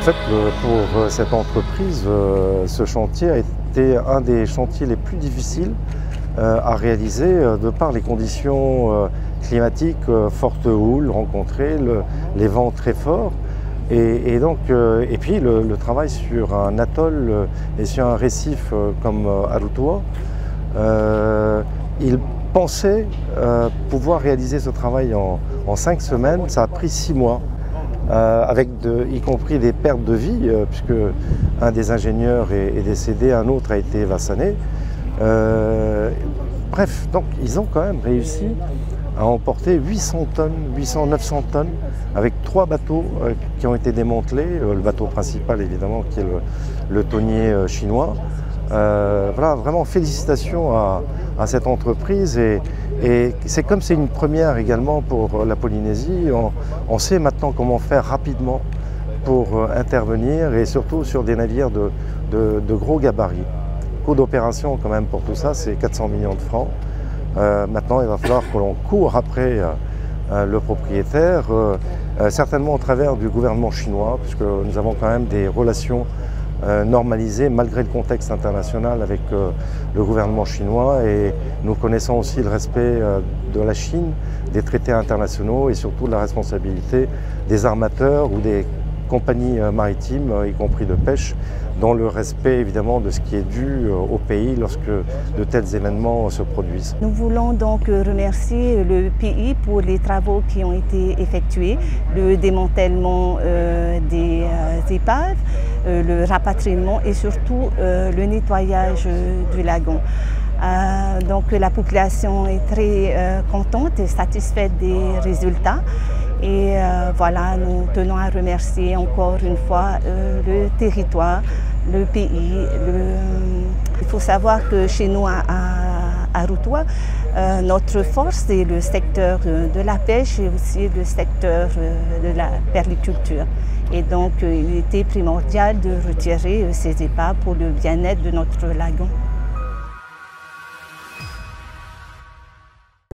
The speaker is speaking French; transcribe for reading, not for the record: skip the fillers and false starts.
fait, pour cette entreprise, ce chantier a été un des chantiers les plus difficiles à réaliser de par les conditions climatiques, fortes houles rencontrées, les vents très forts. Et puis le travail sur un atoll et sur un récif comme Arutaua, il pensait pouvoir réaliser ce travail en 5 semaines. Ça a pris 6 mois, y compris des pertes de vie, puisque un des ingénieurs est décédé, un autre a été vassané. Bref, donc ils ont quand même réussi à emporter 800 tonnes, 900 tonnes, avec 3 bateaux qui ont été démantelés. Le bateau principal, évidemment, qui est le tonnier chinois. Voilà, vraiment félicitations à cette entreprise. Et c'est comme c'est une première également pour la Polynésie, on sait maintenant comment faire rapidement pour intervenir, et surtout sur des navires de gros gabarits. Le coût d'opération quand même pour tout ça, c'est 400 millions de francs. Maintenant, il va falloir que l'on court après le propriétaire, certainement au travers du gouvernement chinois, puisque nous avons quand même des relations normalisées malgré le contexte international avec le gouvernement chinois, et nous connaissons aussi le respect de la Chine, des traités internationaux et surtout de la responsabilité des armateurs ou des compagnies maritimes, y compris de pêche, dans le respect évidemment de ce qui est dû au pays lorsque de tels événements se produisent. Nous voulons donc remercier le pays pour les travaux qui ont été effectués, le démantèlement des épaves, le rapatriement et surtout le nettoyage du lagon. Donc la population est très contente et satisfaite des résultats. Et voilà, nous tenons à remercier encore une fois le territoire, le pays. Il faut savoir que chez nous à Arutaua, notre force est le secteur de la pêche et aussi le secteur de la perliculture. Et donc il était primordial de retirer ces épaves pour le bien-être de notre lagon.